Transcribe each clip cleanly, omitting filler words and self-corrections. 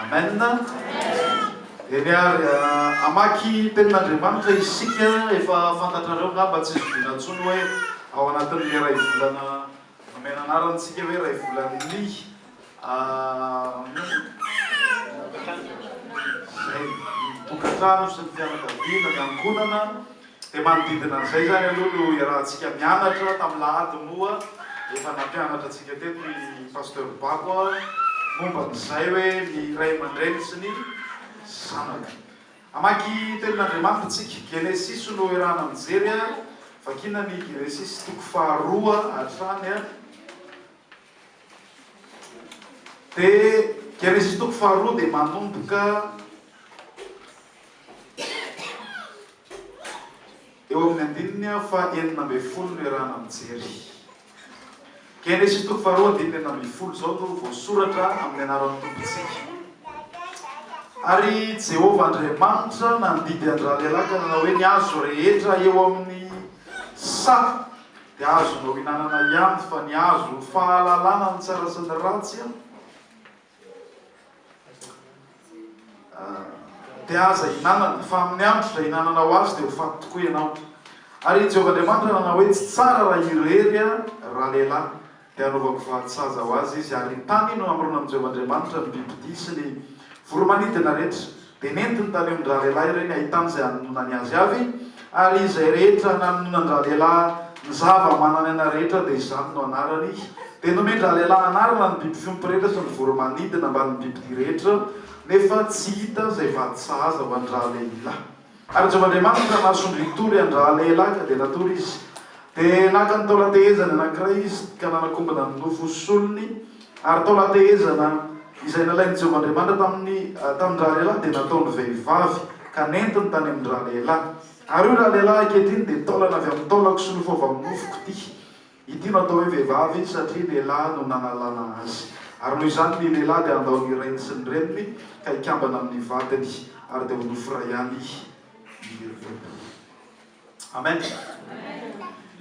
Amen. Eniary amaky tenin'Andriamanitra isika efa fantatrareo ngamba tsy zoviana ntsony hoe ao anatin'le ray volana nomena anarantsika hoe ray volan'ny tokantrano sy ny fianakaviana ny ankonana dia manodidina an'izay zany aloha no iarahantsika mianatra tamin'ny lahady moa efa nampianatra antsika teto ny pasteur Bako momba n'izay hoe ny ray aman-dreny sy ny zanaka. Amaky tenin'Andriamanitra tsika Genesis no iarahana mijery vakina ny Genesis toko faharoa hatrany dia Genesis toko faharoa dia manomboka eo amin'ny andininy fa 9 no iarahana mijery. Genesis toko faharoa 9 zao no voasoratra amin'ny anaran'ny tompontsika. Ary Jehovah Andriamanitra nandidy an-dralehilahy ka nanao hoe ny hazo rehetra eo amin'ny sa dia azonao hinanana ihany fa ny hazo fahalalana ny tsara sy ny ratsy dia aza hinanana fa amin'ny andro izay hinanana ho azy dia ho faty tokoa ianao. Ary Jehovah Andriamanitra nanao hoe tsy tsara raha irery rahalehilahy dia anaovako vahatsaza ho azy izy ary tany no amrona amin'ny Jehovah Andriamanitra ny bibidia sy ny voromanidina rehetra dia nentiny tany amin'ny rahalehilahy ireny ahitany izay hanonany azy avy ary izay rehetra nanonan-drahalehilahy ny zava-mananana rehetra dia izany no anarany dia nomen-drahalehilahy anarana ny biby fiompy rehetra sy ny voromanidina mba ny bibidia rehetra nefa tsy hita izay vahatsaza ho an-drahalehilahy. Ary Jehovah Andriamanitra nasondry tory an-drahalehilahy ka dia natory izy dia naka ny taolatehezana anankiray izy ka nanakombana ny nofo solony ary taolatehezana izay nalain'ny Jehovah Andriamanitra tamin'ny rahalehilahy dia nataony vehivavy ka nentiny tany amin'ny rahalehilahy. Ary io rahalehilahy ankehitriny dia taolana avy amin'ny taolako sy nofo avy amin'ny nofoko ity no atao hoe vehivavy satria lehilahy no nanalana azy. Ary noho izany ny lehilahy dia andao ny reniny sy ny reniny ka hikambana amin'ny vadiny ary dia ho nofo ray ihany amen.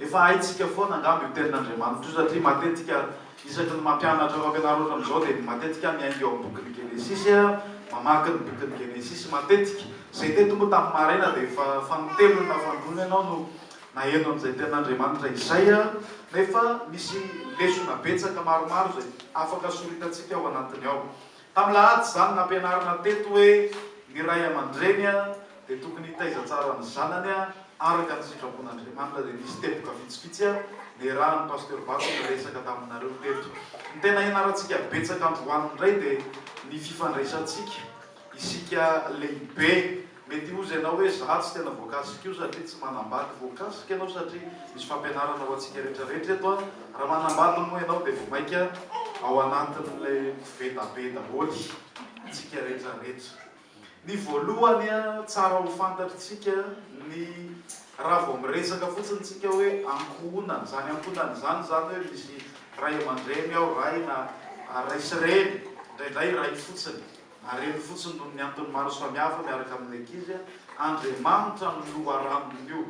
Efa haitsika foana angamba io tenin'Andriamanitra io satria matetika isaky ny mampianatra ao ampianarana amin'izao dia matetika miainga eo amin'ny bokin'ny Genesis mamaky ny bokin'ny Genesis matetika izay teto moa tamin'ny maraina dia fa nitelo na fandrony ianao no naheno an'izay tenin'Andriamanitra izay nefa misy lesona betsaka maromaro izay afaka soritantsika ao anatiny ao. Tamin'ny lahady izany nampianarana teto hoe ny ray aman-dreny dia tokony hitaiza tsara ny zanany araka ny sitrapon'Andriamanitra dia nisy tepoka vitsivitsy niarahan'ny pasteur Bako resaka taminareo teto. Ny tena ianarantsika betsaka androany indray dia ny fifandraisantsika isika lehibe mety ozy ianao hoe za tsy tena voakasika io satria tsy manambady voakasika ianao satria misy fampianarana ho antsika rehetrarehetra eto raha manambady moa ianao dia vomaika ao anatin'ilay vetabeta holy tsika rehetrarehetra. Ny voalohany tsara ho fantatritsika ny raha vao miresaka fotsiny tsika hoe ankohonana zany ankohonana zany hoe misy ray aman-dreny ao ray na ray sy reny indraindray ray fotsiny areny fotsiny noho ny antony maro samihafa miaraka amin'ny ankizy Andriamanitra no loharanony io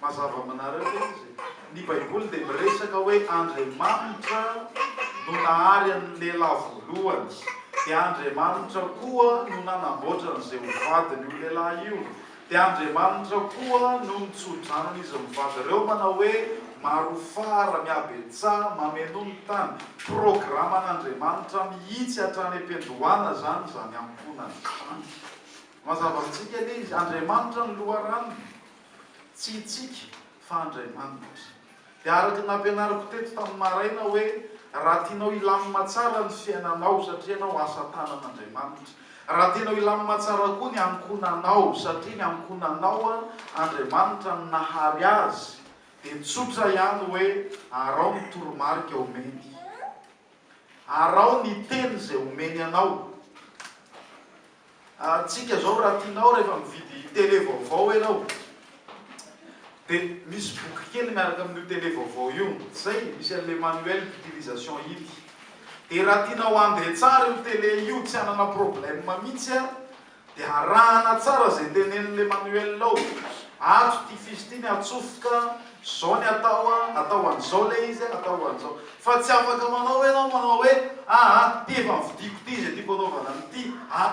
mazava aminareo izy. Ny Baiboly dia miresaka hoe Andriamanitra no nahary an'ny lehilahy voalohany dia Andriamanitra koa no nanamboatra an'izay hovadiny io lehilahy io dia Andriamanitra koa no nitsodranany izy mivady ireo manao hoe maro fara miabetsa mameno ny tany programan'Andriamanitra mihitsy hatrany am-piandohana zany ankonana zany. Mazava amintsika izy Andriamanitra ny loharano tsy itsika fa Andriamanitra. Dia araka nampianarako teto tamin'ny maraina hoe raha tianao ilamina tsara ny fiainanao satria ianao asa tanan'Andriamanitra. Raha tianao ilamina tsara koa ny ankonanao satria ny ankonanao Andriamanitra ny nahary azy dia tsotra ihany hoe arao ny toromarika omeny, arao ny teny izay omeny anao. Tsika zao raha tianao rehefa mividy télé vaovao ianao dia misy boky kely miaraka amin'io télé vaovao io zay misy an'ilay manuel d'utilisation iny dia raha tianao andeha tsara io télé io tsy hanana problème mihitsy dia arahana tsara izay tenenin'ilay manuel ao ato ty fizy ty ny atsofoka zao ny atao an'izao le izy atao an'izao fa tsy afaka manao hoe anao manao hoe ty efa mividiko ty izy tiako anaovana n'ity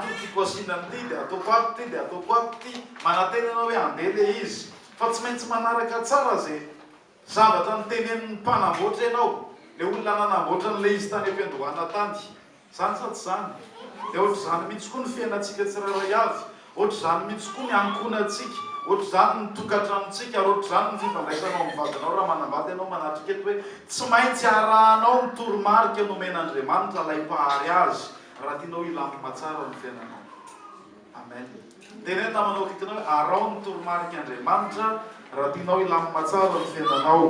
ty tiako asina n'ity dia ataoko ato ty dia ataoko ato ty manantena ianao hoe andeha le izy fa tsy maintsy manaraka tsara zay zavatra nytenenin'ny mpanamboatra ianao le olona nanamboatra n'le izy tany am-piandohana tany zany sa tsy zany dia ohatry zany mihitsy koa ny fiainantsika tsirairay avy ohatry zany mihitsy koa ny ankonantsika ohatry zany ny tokantranontsika ary ohatry zany ny fifandraisanao amin'ny vadinao raha manambady ianao manatrika eto hoe tsy maintsy arahanao ny toromarika nomen'Andriamanitra ilay mpahary azy raha tianao ilamina tsara ny fiainanao. Amen. Tenena manao kitinao hoe arao ny toromarika Andriamanitra raha tianao ilamina tsara ny fiainanao.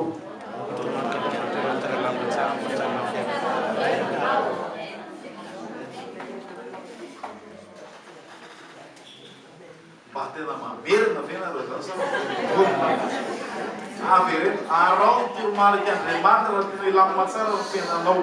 Mba tena mamerina vena raha zany sa avy arao ny toromarika Andriamanitra raha tianao ilamina tsara ny fiainanao.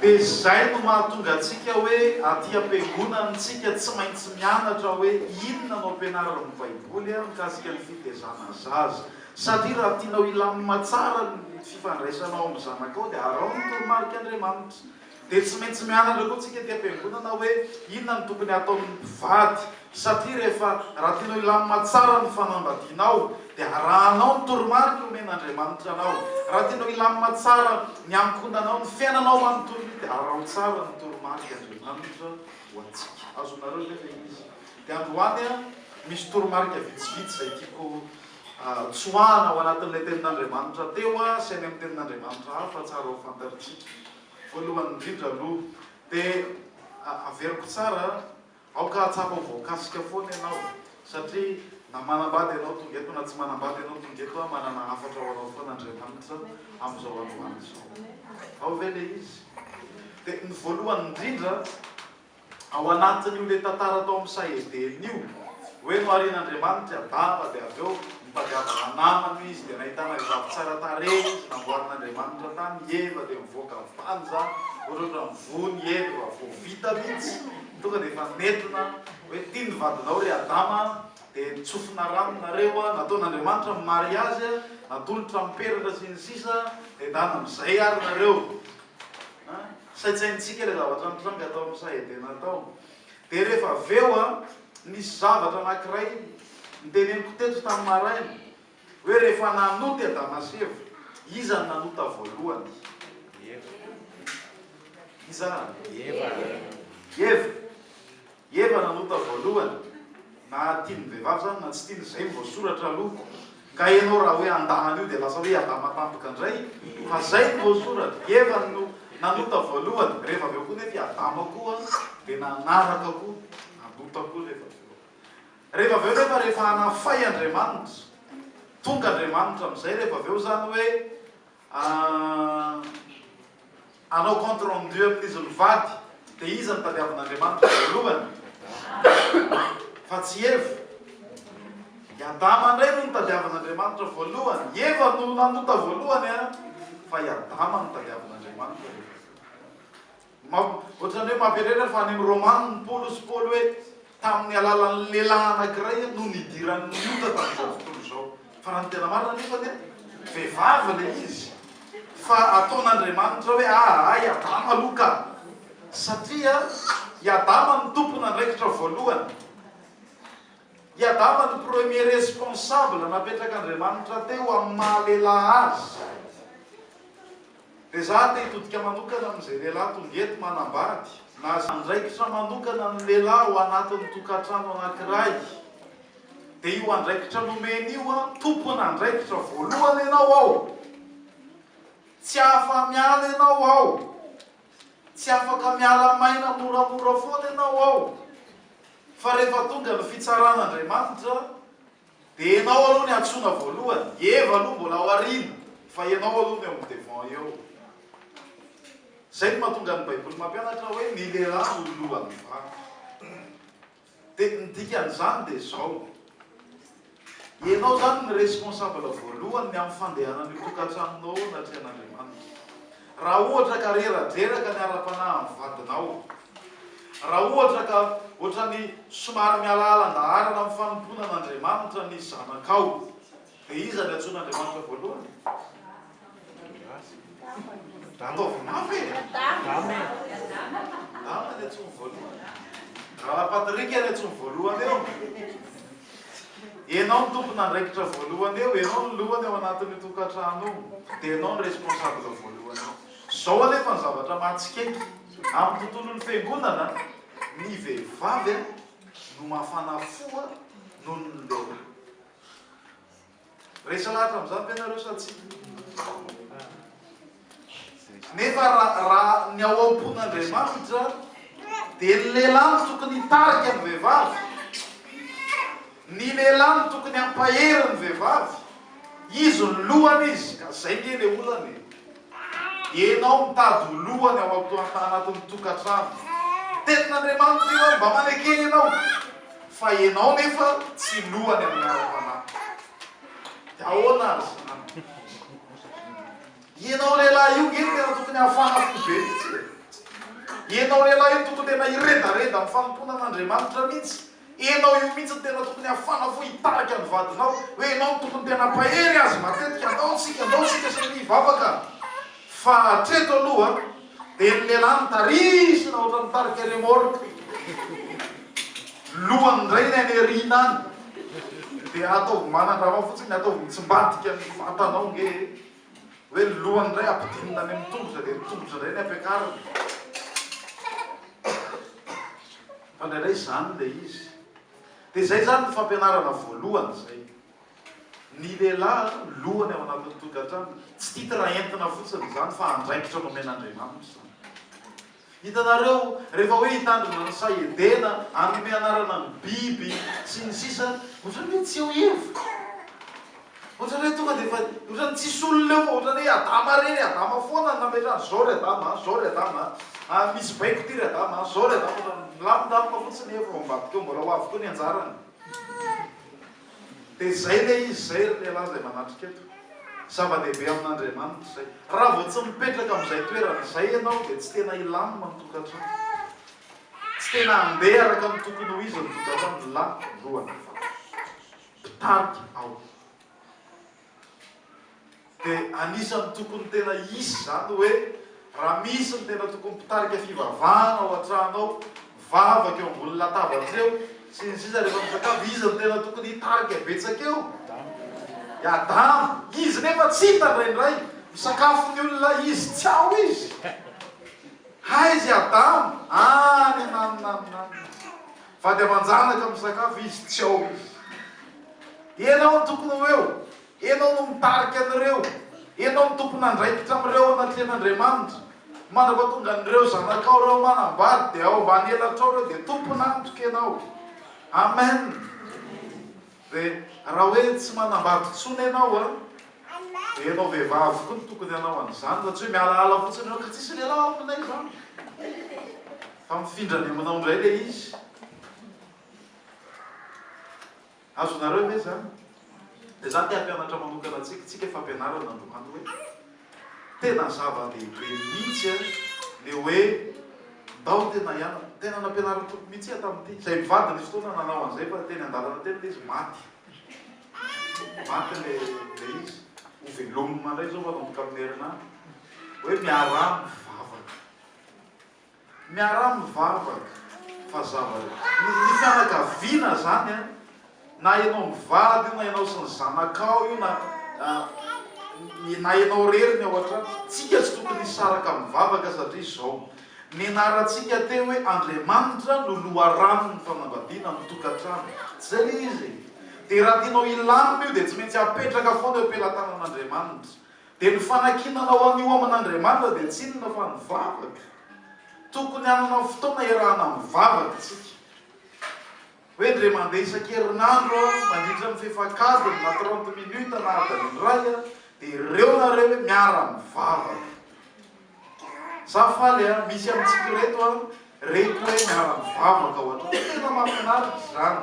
Dia izay no mahatonga antsika hoe aty am-piangonantsika tsy maintsy mianatra hoe inona no ampianaran'ny Baiboly mikasika ny fitaizana zaza satria raha tianao ilamina tsara ny fifandraisanao amin'ny zanakao dia arao ny toromarika Andriamanitra. Dia tsy maintsy mianatra koa tsika aty am-piangonana hoe inona no tokony ataon'ny mpivady satria rehefa raha tianao ilamina tsara ny fanambadianao dia arahanao ny toromarika omen'Andriamanitra anao. Raha tianao ilamina tsara ny ankonanao ny fiainanao manontolo dia arao tsara ny toromarika Andriamanitra ho antsika. Azonareo nefa izy. Dia androany misy toromarika vitsivitsy izay tiako tsoahana ao anatin'ilay tenin'Andriamanitra teo sy any amin'ny tenin'Andriamanitra hafa tsara ho fantaritsika. Voalohany indrindra aloha dia averiko tsara aoka atsapa voakasika foana ianao satria na manambady ianao tonga eto na tsy manambady ianao tonga eto manana hafatra ho anao foana Andriamanitra amin'izao androany izao. Ao ve le izy? Dia ny voalohany indrindra ao anatin'io le tantara tao amin'ny Sahedelina io hoe noharian'Andriamanitra Adama dia avy eo nipadiavana namany izy dia nahitana vavy tsara tarehy izy namboarin'Andriamanitra tany Eva dia mivoaka vanja ohatrohatra mivony Eva vao vita mihitsy tonga dia efa nentina hoe tia ny vadinao ry Adama dia nitsofina rano nareo nataon'Andriamanitra ny mariazy natolotra miperatra sy ny sisa dia dana amin'izay ary nareo. Saitsaintsika ilay zavatra mitranga atao amin'ny Sahedelina tao. Dia rehefa avy eo nisy zavatra anankiray niteneniko teto tamin'ny maraina hoe rehefa nanoty Adama sy Eva iza ny nanota voalohany? Iza? Eva nanota voalohany. Na tiany vehivavy zany na tsy tiany izay voasoratra aloha ka ianao raha hoe andahana io dia lasa hoe Adama tampoka indray fa zay no voasoratra. Eva no nanota voalohany. Rehefa avy eo koa nefa Adama koa dia nanaraka koa nanota koa rehefa avy eo rehefa hanafay Andriamanitra tonga Andriamanitra amin'izay rehefa avy eo zany hoe anao compte rendu amin'izy mivady dia iza ny tadiavin'Andriamanitra voalohany? Fa tsy Eva. Adama indray no nitadiavin'Andriamanitra voalohany. Eva no nanota voalohany fa Adama no tadiavin'Andriamanitra. Ohatrany hoe mampiarera fa any amin'ny Romana ny Paoly sy Paoly hoe tamin'ny alalan'ny lehilahy anankiray no nidiran'ny Juda tamin'izao tontolo izao. Fa raha ny tena marina nefa dia vehivavy le izy. Fa ataon'Andriamanitra hoe Adama aloha ka satria Adama ny tompona andraikitra voalohany. Adama ny premier responsable napetrak'Andriamanitra teo amin'ny mahalehilahy azy. Dia za te hitodika manokana amin'izay lehilahy tonga eto manambady na andraikitra manokana ny lehilahy ao anatin'ny tokantrano anankiray. Dia io andraikitra nomeny io tompona andraikitra voalohany ianao ao. Tsy afa miala ianao ao. Tsy afaka miala maina moramora foana ianao ao. Fa rehefa tonga ny fitsaran'Andriamanitra dia ianao aloha ny antsoina voalohany. Eva aloha mbola ao aoriana fa ianao aloha ny eo amin'ny devant eo. Zay no mahatonga ny Baiboly mampianatra hoe ny lehilahy no lohan'ny vavy. Dia ny dikan'izany dia izao. Ianao zany ny responsable voalohany ny amin'ny fandehanan'io tokantranonao natria an'Andriamanitra. Raha ohatra ka rera-dreraka ny ara-panahy amin'ny vadinao raha ohatra ka ohatrany somary mialalan-daharana amin'ny fanomponan'Andriamanitra ny zanakao dia iza ny antsoin'Andriamanitra voalohany? Ataovy mafy e! Dama ny antsony voalohany. Raha Patrika ny antsony voalohany eo. Ianao ny tompon'andraikitra voalohany eo, ianao ny lohany ao anatin'ny tokantrano io, dia ianao ny responsable voalohany eo. Zao anefa ny zavatra mahatsikaiky amin'ny tontolon'ny fiangonana, ny vehivavy no mafana foa noho ny lehilahy. Rehetra lahatra amin'izany mpianareo sa tsy? Nefa raha ny ao am-pon'Andriamanitra dia ny lehilahy no tokony hitarika ny vehivavy, ny lehilahy no tokony hampahery ny vehivavy, izy ny lohany izy, ka zay nge le olany. Ianao mitady ho lohany ao anatin'ny tokantrano. Tetin'Andriamanitra io mba manekeny ianao, fa ianao nefa tsy lohany amin'ny ara-panahy. Dia ahoana azy? Ianao lehilahy io nge tena tokony hafana fo be mihitsy. Ianao lehilahy io tokony tena hiredareda amin'ny fanomponan'Andriamanitra mihitsy. Ianao io mihitsy tena tokony hafana fo hitarika ny vadinao, hoe ianao tokony tena pahery azy matetika, andao sika sy mivavaka. Fa hatreto aloha dia ny lehilahy nitarisina ohatra mitarika remorka, lohany indray ny any arina any, dia ataovy manandrama fotsiny, ataovy mitsimbatika ny vatanao nge hoe lohany indray ampidinina any amin'ny tongotra, dia ny tongotra indray ny ampiakariny. Fa indraindray izany ilay izy. Dia zay zany ny fampianarana voalohany zay. Ny lehilahy lohany ao anatin'ny tokantrano, tsy titra entina fotsiny izany fa andraikitra nomen'Andriamanitra. Hitanareo rehefa hoe hitandrina ny saedena hanome anarana ny biby sy ny sisa, ohatrany hoe tsy eo hevitra. Ohatrany hoe tonga dia ohatrany tsisy olona eo, ohatrany hoe Adama reny, Adama foana ny nametrany, zao ry Adama, zao ry Adama, misy baiko ty ry Adama, zao ry Adama, milamindamina fotsiny efa ambadika eo, mbola ho avy koa ny anjarany. Dia zay le izy, zay ry lehilahy izay manatrika eto. Zava-dehibe amin'Andriamanitra zay. Raha vao tsy mipetraka amin'izay toerana izay ianao dia tsy tena ilamina ny tokantrano. Tsy tena handeha araka ny tokony ho izy ny tokantrano, lohany. Mpitarika ao. Dia anisan'ny tokony tena isy zany hoe raha misy ny tena tokony mpitarika fivavahana ao an-trano ao, vavaka eo ambony latabatra eo, sy ny sisa rehefa misakafo, izy ny tena tokony hitarika betsaka eo. Adama, izy nefa tsy hita indraindray, misakafo ny olona izy, tsy ao izy. Aizy Adama, any nananana. Fa dia manjanaka misakafo izy, tsy ao izy. Ianao ny tokony ho eo, ianao no mitarika an'ireo, ianao ny tompony andraikitra amin'ireo anaty an'Andriamanitra. Mandrapatonga an'ireo zanakao ireo manambady dia ao mba anelatrao ireo dia tompony antoka ianao. Amen. Dia raha hoe tsy manambady tsony ianao dia ianao vehivavy koa ny tokony ianao an'izany, fa tsy hoe mialaala fotsiny ianao ka tsisy lehilahy aminay izany. Fa mifindrany aminao indray le izy. Azonareo ve zany? Dia zany tia mpianatra manokana tsika fampianarana androany hoe tena zava-dehibe mihitsy le hoe ndao tena nampianarana toko mihitsy tamin'ity. Izay mivady ny fotoana nanao an'izay fa teny an-dalana teny le izy maty. Maty le izy. Ho velomina indray zao manomboka amin'ny herinandro. Hoe miaramy mivavaka. Miaramy mivavaka. Fa ny fianakaviana zany na ianao mivady io, na ianao sy ny zanakao io, na ianao rery ny ao an-trano, tsika tsy tokony hisaraka mivavaka satria izao. Nianarantsika teo hoe Andriamanitra no loharano ny fanambadiana amin'ny tokantrano. Zay le izy. Dia raha tianao ilamina io dia tsy maintsy apetraka foana eo am-pelantanan'Andriamanitra. Dia ny fanakinanao an'io amin'Andriamanitra dia tsy inona fa mivavaka. Tokony hanana fotoana iarahana mivavaka tsika. Hoe ndre mandeha isan-kerinandro mandritra amin'ny fefakadiny na 30 minutes na adiny iray dia ireo nareo hoe miara mivavaka. Za faly misy amintsika reto reto hoe miara mivavaka ohatra. Tena mahafinaritra izany.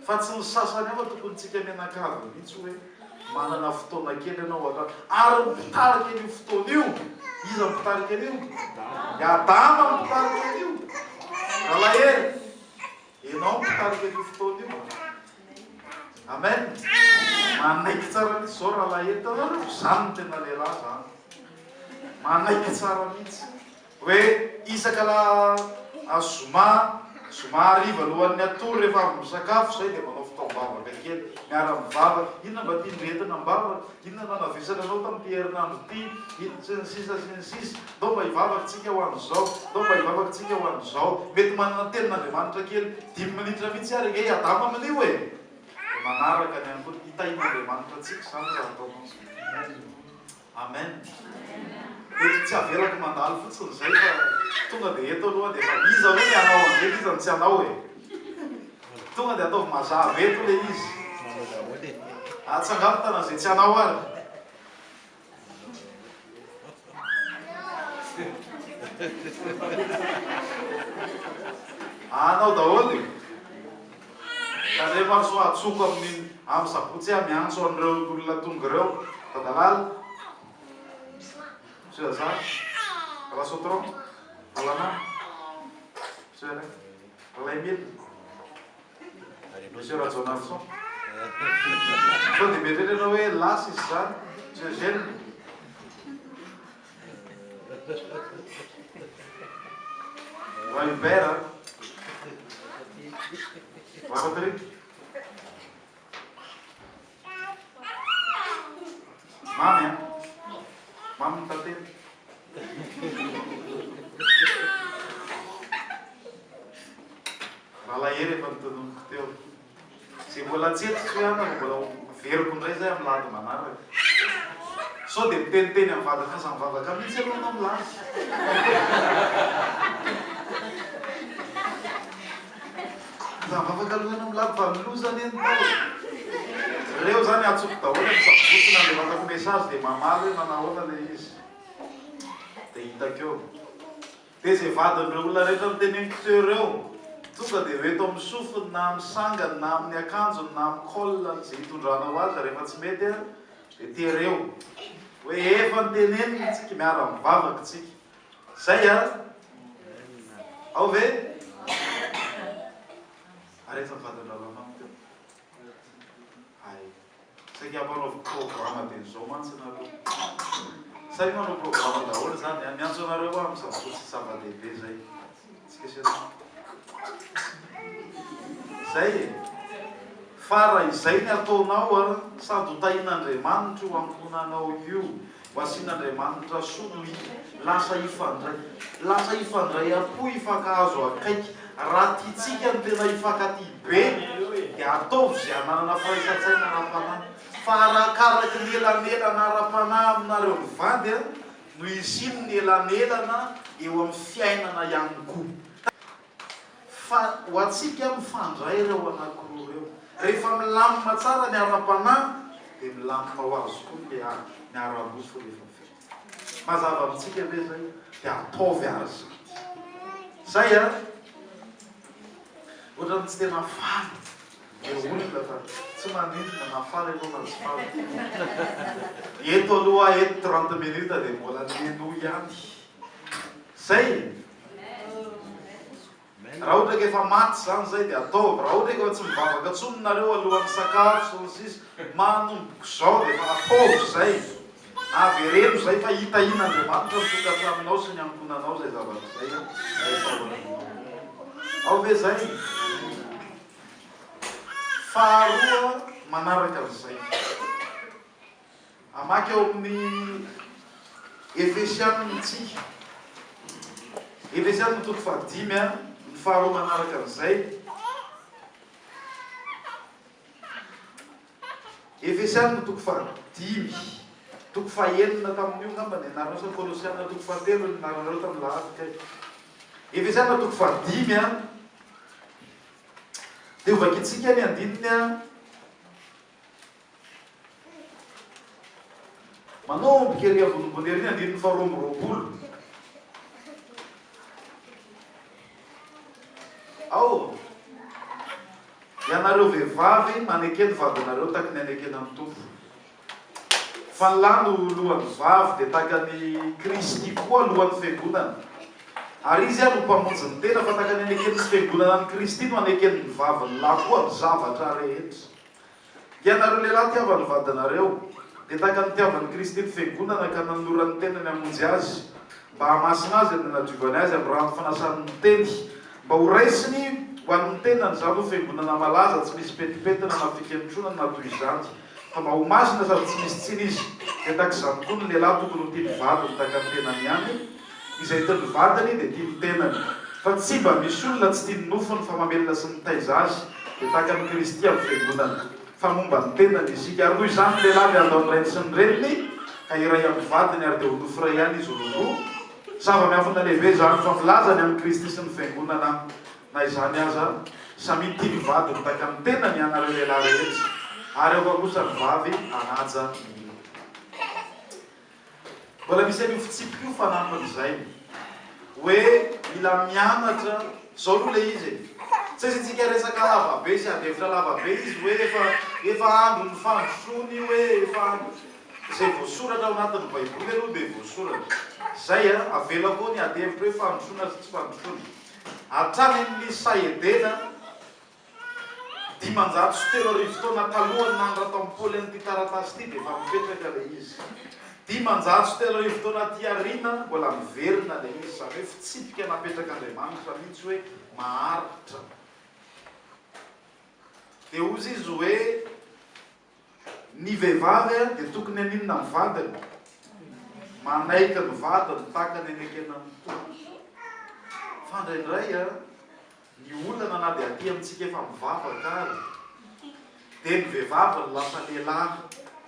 Fa tsy ny sasany afa tokony tsika mianakavy mihitsy hoe manana fotoana kely ianao ohatra. Ary mipitarika an'io fotoana io. Iza mipitarika an'io? Adama mipitarika an'io. Ralahery, ianao mitarika io fotoana io. Amen. Manaiky tsara mihitsy zao ralahery tanareo, zany tena lehilahy zany. Manaiky tsara mihitsy. Hoe isaka la zoma hariva alohan'ny atory rehefa avy misakafo zay dia manao fitaovavaka kely miara mivavaka. Inona mba tiandrehetina mbavaka? Inona nanavesana anao tamin'ity herinandro ity? Sisa. Ndao mba hivavakantsika ho an'izao. Ndao mba hivavakantsika ho an'izao. Mety manana tenin'Andriamanitra kely 10 minitra mihitsy ary nge adama amin'io e. Dia manaraka ny ankory hitahin'Andriamanitra tsika zany raha ataonao. Amen. Mety tsy avelako mandalo fotsiny zay fa tonga dia eto aloha dia fa iza hoe anao an'izay iza ny tsy anao e. Tonga dia ataovy mazava eto le izy. Atsangamo tana izay tsy anao ary. Anao daholo. Ka rehefa so atsoko amin'ny sabotsy miantso an'ireo olona tonga ireo tadalala. Sudah sah? Kalau sutro, kalau na, sudah. Kalau Emil, sudah rasional so. So di beda nawe last is sah, sudah. Vai better. Apa tadi? Mam ya. Mam tadi. Ralahery efa nitononoko teo. Zay mbola tsetiko ihany mbola veriko indray zay amin'ny lady manaraka. Sao dia miteniteny amin'ny vadaka aza mivavaka mihitsy aloha anao milady. Mivavaka aloha anao milady fa milozany eny tao. Reo zany atsoko daholo misabotsina le vatako message dia mamaly hoe manahoana le izy. Dia hitako eo. Dia izay vadin'ireo olona rehetra miteneniko teo ireo. Tonga dia eto amin'ny sofiny na amin'ny sangany na amin'ny akanjony na amin'ny kolany izay hitondranao azy rehefa tsy mety dia tereo. Hoe efa nitenenina tsika miara mivavaka tsika. Zay ao ve? Arehefa vadin'ireo teo. Hay. Saika manaovy programa dia izao mantsy nareo. Say manao programa daholo zany miantso anareo amin'ny sabotsy zava-dehibe zay. Tsika sena. Zay fara izay ny ataonao sady hotahin'Andriamanitra ho ankonanao io ho asian'Andriamanitra sono lasa ifandray apo ifankahazo akaiky. Raha tiatsika ny tena ifankaty be dia ataovy izay ananana fahaiza-tsaina ara-panahy. Fa arakaraky ny elanelana ara-panahy aminareo mivady no iziny ny elanelana eo amin'ny fiainana ihany koa. Fa ho atsika mifandray ireo anankiroa ireo. Rehefa milamina tsara ny ara-panahy dia milamina ho azo koa ny ara-loso rehefa fiainana. Mazava amintsika ve zay dia ataovy ary zany. Zay ohatrany tsy tena faly. Dia olona fa tsy manindrina na faly aloha na tsy faly. Eto aloha eto 30 minutes dia mbola meno ihany. Zay. Raha ohatra ka efa maty zany zay dia ataovy. Raha ohatra ka tsy mivavaka tsony nareo alohan'ny sakafo sisy manomboka zao dia efa ataovy zay. Avereno zay fa hitahin'Andriamanitra ny tokantraminao sy ny ankonanao zay zavatra zay. Ao ve zay? Faharoa manaraka an'izay. Amaky ao amin'ny Efesianina. Efesianina toko fahadimy ny faharoa manaraka an'izay. Efesianina toko fahadimy. Toko fahaenina tamin'io ngamba ny anarana sa Kolosianina toko fahatelo ny anarana tamin'ny lahafika. Efesianina toko fahadimy dia ovakitsika ny andininy manomboka ery ambonimbony ery andininy faharoa amby roapolo. Ao ianareo vehivavy manekeny vadinareo tahaka ny anekena ny tompo. Fa ny lahy no lohan'ny vavy dia tahaka ny Kristy koa lohan'ny fiangonana. Ary izy no mpamonjy ny tena fa taka ny anekeny sy fiangonana ny Kristy no anekeny ny vaviny lahy koa ny zavatra rehetra. Ianareo lehilahy tiavany vadinareo, dia taka ny tiavan'ny Kristy ny fiangonana ka nanora ny tenany hamonjy azy, mba hamasina azy ny nadiovany azy amin'ny rano fanasany ny teny, mba ho raisiny ho an'ny tenany izany ho fiangonana malaza tsy misy petipetina na fikentronana na toy izany, fa mba ho masina sady tsy misy tsiny izy. Dia takizany koa ny lehilahy tokony ho tia ny vadiny taka ny tenany ihany, izay tia ny vadiny dia tia ny tenany, fa tsy mba misy olona tsy tia ny nofony fa mamelona sy mitaiza azy, dia taka ny Kristy amin'ny fiangonana fa momba ny tenany isika. Ary noho izany lehilahy dia andao ny rainy sy ny reniny ka iray amin'ny vadiny ary dia ho nofo iray ihany izy roa. Zava-miafina lehibe izany fa milazany amin'ny Kristy sy ny fiangonana na izany aza samy tia ny vadiny taka ny tenany ianareo lehilahy rehetra, ary eo kosa ny vavy anaja milo. Mbola misy an'io fitsipika io fanamon'izay hoe mila mianatra zao aloha le izy tsy izy tsika resaka lavabe sy adevitra lavabe izy hoe efa andro ny fandrosoany hoe efa izay voasoratra ao anatin'ny baiboly aloha dia voasoratra zay avela koa ny adevitra hoe fandrosoana sy tsy fandrosoana hatrany amin'ny saedena 530 taona talohany nandra tao Paoly an'ity taratasy ity dia efa mipetraka le izy. 530 taona ty arina mbola miverina le izy, zany hoe fitsipika napetraka Andriamanitra mihitsy hoe maharitra. Dia ozy izy hoe ny vehivavy dia tokony aninona ny vadiny, manaiky ny vadiny taka ny anekena ny tompo. Fa indraindray ny olana na dia aty amintsika efa mivavaka ary dia ny vehivavy ny lasa lehilahy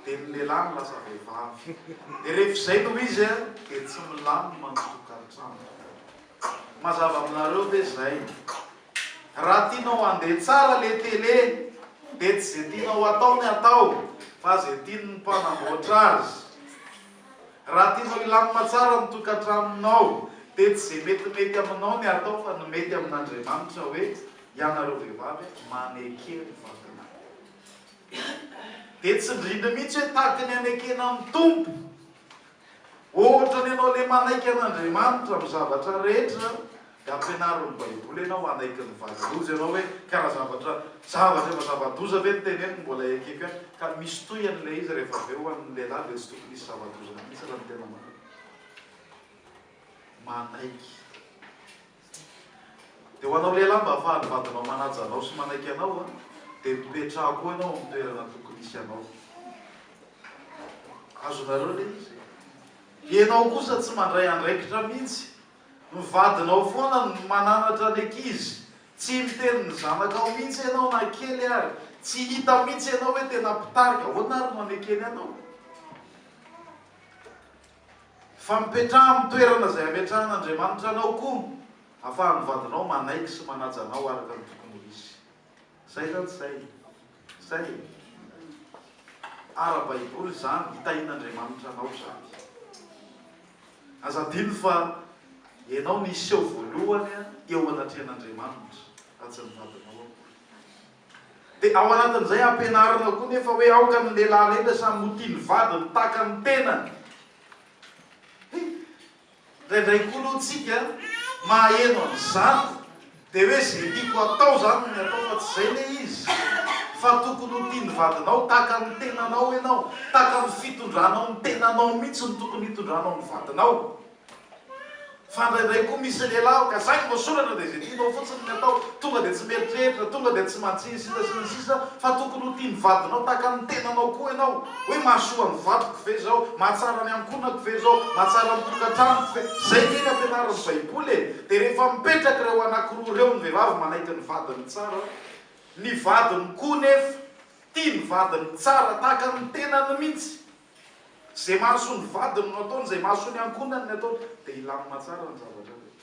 dia ny lehilahy ny lasa vehivavy. Dia rehefa izay no izy dia tsy milamy mantokantrano. Mazava aminareo ve izay? Raha tianao handeha tsara le tele dia tsy izay tianao atao ny atao fa izay tiany ny mpanamboatra azy. Raha tianao ilamina tsara ny tokantranonao dia tsy izay metimety aminao ny atao fa ny mety amin'Andriamanitra hoe ianareo vehivavy manekena ny vatana. Dia tsy indrindra mihitsy hoe tahaka ny anekena amin'ny tompo. Ohatra ny ianao le manaiky an'Andriamanitra amin'ny zavatra rehetra dia ampianarin'ny baiboly ianao anaiky ny vatadoza ianao hoe karaha zavatra efa zava-doza ve ny teneniny mbola ekeko ihany ka misy tohany le izy rehefa avy eo an'ny lehilahy dia tsy tokony misy zava-doza mihitsy raha ny tena manaiky. Dia ho anao lehilahy mba ahafahany vadinao manaja anao sy manaiky anao dia mipetraha koa ianao amin'ny toerana tokony isy anao. Azonareo le izy. Ianao kosa tsy mandray andraikitra mihitsy, ny vadinao foana ny mananatra ny ankizy, tsy miteny ny zanakao mihitsy ianao na kely ary, tsy hita mihitsy ianao hoe tena mpitarika, ahoana ary no anekeny anao. Fa mipetraha amin'ny toerana izay ametrahan'Andriamanitra anao koa, ahafahan'ny vadinao manaiky sy manaja anao araka ny tokony ho izy. Zay zany zay ara-baiboly zany hitahin'Andriamanitra anao zany. Azadino fa ianao niseho voalohany eo anatrehan'Andriamanitra raha tsy ny vadinao. Dia ao anatin'izay ampianarana koa nefa hoe aoka ny lehilahy rehetra samy ho tia ny vadiny tahaka ny tenany. Indraindray koa aloha tsika maheno an'izany dia hoe izay tiako atao zany ny atao fa tsy izay le izy. Fa tokony ho tia ny vadinao tahaka ny tenanao ianao, tahaka ny fitondranao ny tenanao mihitsy ny tokony hitondranao ny vadinao. Fa indraindray koa misy lehilahy ka zay voasoratra dia izay tianao fotsiny ny atao, tonga dia tsy mieritreritra, tonga dia tsy mantsiny sisa sy ny sisa, fa tokony ho tia ny vadinao tahaka ny tenanao koa ianao. Hoe mahasoa ny vadiko ve zao, mahatsara ny ankonako ve zao, mahatsara ny tokantranoko ve. Zay ny ampianaran'ny baiboly e. Dia rehefa mipetraka ireo anankiroa ireo ny vehivavy manaiky ny vadiny tsara, ny vadiny koa nefa tia ny vadiny tsara tahaka ny tenany mihitsy. Zay mahasoa ny vadiny no ataony, zay mahasoa ny ankonany ny ataony, dia ilamina tsara ny zavatra rehetra.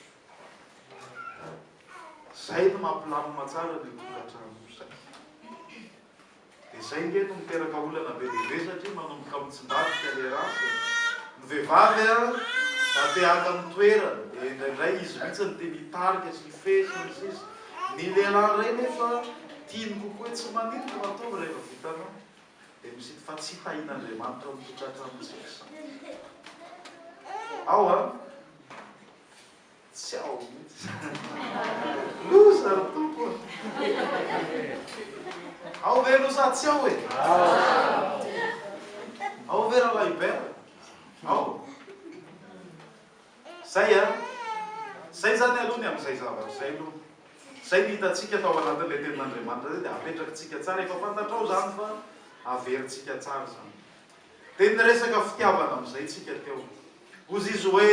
Zay no mampilamina tsara ny tokantrano zay. Dia zay nge no miteraka olana be lehibe satria manomboka mitsim-badika le rasy. Ny vehivavy da te haka ny toerana, dia indraindray izy mihitsy ny te mitarika sy mifesy ny sisa. Ny lehilahy iray nefa tiany kokoa tsy manino no ataovy rehefa vitanao. Dia misy fa tsy hitahin'Andriamanitra ny tokantrano sisa. Ao tsy ao mihitsy losa ry tompo ao ve losa tsy ao e ao ve raha ibera ao zay a zay zany aloha ny am'izay zavatra zay aloha zay ny hitatsika tao anatin'ilay tenin'Andriamanitra zay dia apetrakintsika tsara efa fantatrao zany fa averintsika tsara zany dia ny resaka fitiavana am'izay tsika teo ozy izy hoe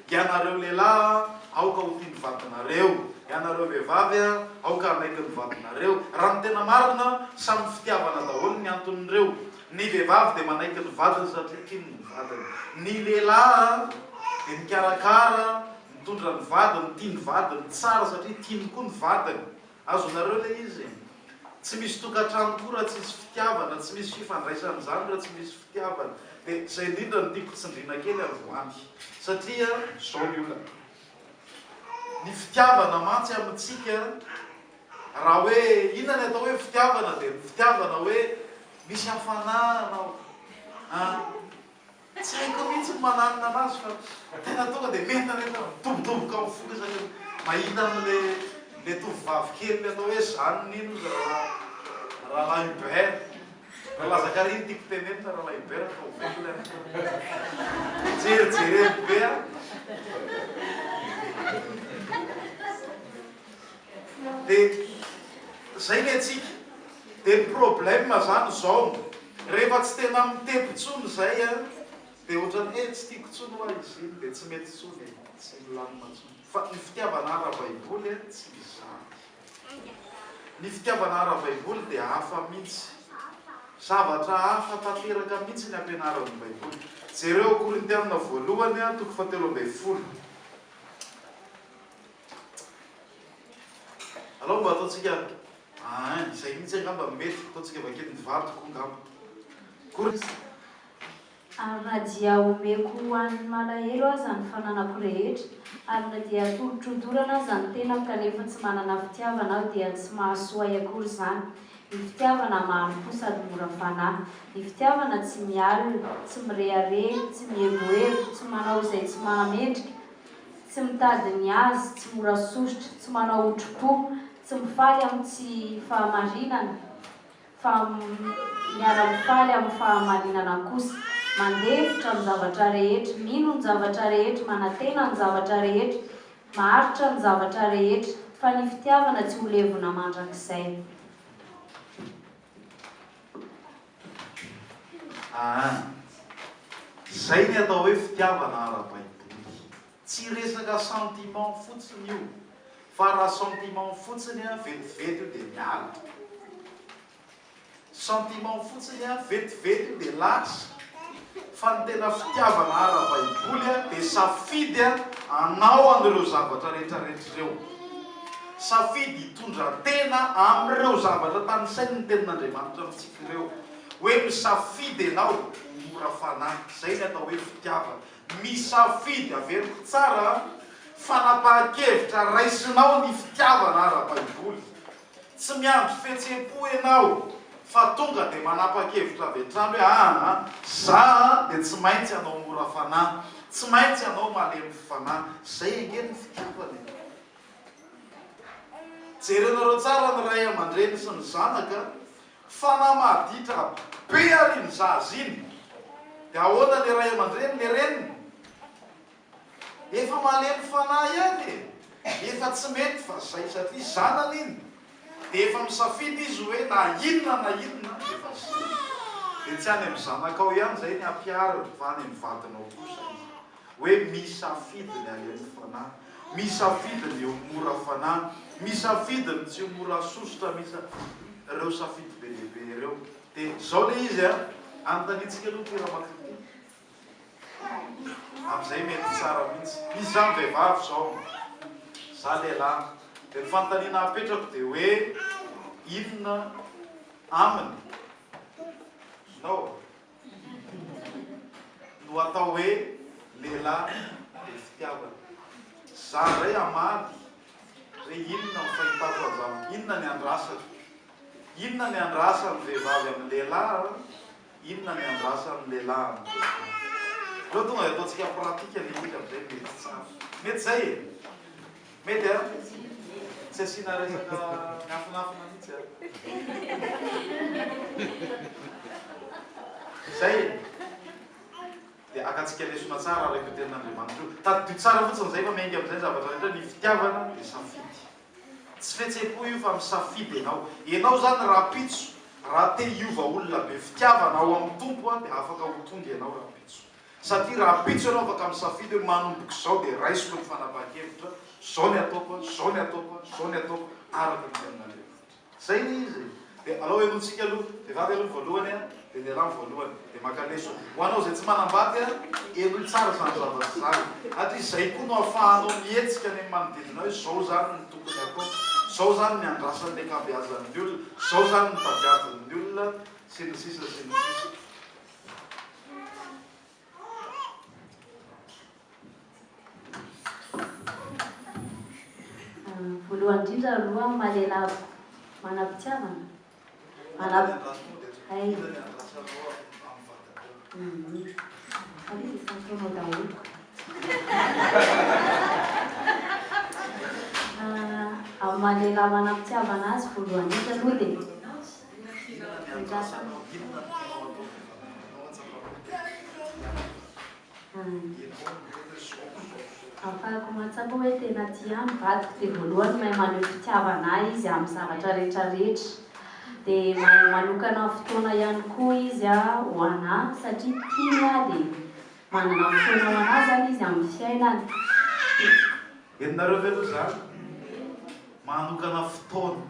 ianareo lehilahy aoka ho tia ny vadinareo ianareo vehivavy a aoka anaiky ny vadinareo raha ny tena marina samy fitiavana daholo ny anton'ireo ny vehivavy dia manaiky ny vadiny satria tia ny vadiny ny lehilahy dia mikarakara mitondra ny vadiny tia ny vadiny tsara satria tiany koa ny vadiny azonareo le izy tsy misy tokantrano koa raha tsy misy fitiavana tsy misy fifandraisan'izany raha tsy misy fitiavana dia zay indrindra ny tiako tsindrina kely avoany satria zao ny olona ny fitiavana mantsy amintsika raha hoe inona ny atao hoe fitiavana dia ny fitiavana hoe misy hafananao tsy haiko mihitsy ny mananina anazy fa tena tonga dia mety neta mitobotoboka amin'ny foko zany mahita am'le tovovavy kely le atao hoe zany nino raha Hubert raha Lazakariny tiako tenenina raha Hubert atao velo jerijereny be a dia zay ny atsika dia ny problème zany zao rehefa tsy tena mitepy tsony zay a dia ohatrany tsy tiako tsony hoa izy iny dia tsy mety tsony tsy milamina tsony fa ny fitiavana ara-baiboly tsy izany ny fitiavana ara-baiboly dia hafa mihitsy zavatra hafa tanteraka mihitsy ny ampianaran'ny baiboly jereo Korintiana voalohany a 7:10 alao mba ataontsika izay mihitsy angamba mety ataontsika vakely ny vatoko ngamba ary na dia omeko hoan'ny malahelo aza ny fananako rehetra ary na dia atolotrodorana aza ny tenako kanefa tsy manana fitiavana aho dia tsy mahasoa akory zany ny fitiavana mahalo sady mora fanahy ny fitiavana tsy mialina tsy mireharehry tsy mievoevo tsy manao izay tsy mahamendrika tsy mitady ny azy tsy mora sositra tsy manao otro-po tsy mifaly amin'ny tsy fahamarinana fa miara-mifaly amin'ny fahamarinana kosa mandefitra ny zavatra rehetra mino ny zavatra rehetra manantena ny zavatra rehetra maharitra ny zavatra rehetra fa ny fitiavana tsy ho levona mandrakizay zay ny atao hoe fitiavana ara-baiboly tsy resaka sentiment fotsiny io fa raha sentiment fotsiny a vetivety io dia miala sentiment fotsiny a vetivety io dia lasa fa ny tena fitiavana ara-baiboly a dia safidy a anao an'ireo zavatra rehetrarehetrareo safidy hitondra tena amin'ireo zavatra tany sainy ny tenin'Andriamanitra amintsika ireo hoe misafidy ianao mora fanahy zay ny atao hoe fitiavana misafidy averiko tsara fanapahan-kevitra raisinao ny fitiavana ara-baiboly tsy miandro fihetsem-po ianao fa tonga dia manapa-kevitra avy hatrany hoe za dia tsy maintsy anao mora fanahy tsy maintsy anao malemy fanahy zay ange ny fitiavana jerenareo tsara ny ray aman-dreny sy ny zanaka fanahy mahaditra be ary ny zazy iny dia ahoana le ray aman-dreny le reniny efa malemy fanahy ihany efa tsy mety fa zay satria zanany iny dia efa misafidy izy hoe na inona efa dia tsy any amin'ny zanakao ihany zay ny ampiariny fa any amin'ny vadinao kosa izy hoe misafidy ny alemy fanahy misafidy ny eo mora fanahy misafidy ny tsy mora sosotra ireo safidy be lehibe ireo dia zao le izy anontanitsika aloha tiramakity amin'izay mety tsara mihitsy izy zany vehivavy zao za lehilahy dia ny fanontaniana apetrako dia hoe inona aminy no atao hoe lehilahy dia fitiavana za ray amaly hoe inona ny fahitako azamy inona ny andrasany inona ny andrasan'ny vehivavy amin'ny lehilahy inona ny andrasan'ny lehilahy amin'ny vehivavy reo tonga dia ataontsika pratika le hika amin'izay mety tsara mety zay mety a tsy asiana resaka miafinafina mihitsy a zay dia akatsika lesona tsara reko tenin'Andriamanitra tady tsara fotsiny zay fa mengy amin'izay zavatra rehetra ny fitiavana dia safidy tsy fihetseham-po io fa misafidy ianao zany raha pitso raha te hiova olona be fitiavana ao amin'ny tompo a dia afaka ho tonga ianao raha pitso satria raha pitso ianao afaka misafidy hoe manomboka izao dia raisiko ny fanapahan-kevitra zao ny ataoko zao ny ataoko zao ny ataoko araka ny tenin'Andriamanitra zay ny izy dia alao enotsika aloha dia vavy aloha voalohany a dia ny rano voalohany dia makaleso ho anao zay tsy manambady a eno tsara zany zavatra zany atria zay koa no ahafahanao mihetsika ny manodidina hoe zao zany ny tokony atao zao zany ny andrasan'ny ankabeazan'ny olona zao zany ny tabiazin'ny olona sy ny sisa sy ny sisa voalohany indrindra aloha malela manam-pitiavana Fantonao daholo amin'ny malela manam-pitiavana azy voalohany indrindra aloha dia afahako matsapa hoe tena tia mivadiko dia voalohany mahay maneho fitiavana izy amin'ny zavatra rehetrarehetra dia mahay manokana fotoana ihany koa izy ho anahy satria tia dia manana fotoana ho anahy zany izy amin'ny fiainany enonareo ve aloha zany manokana fotoana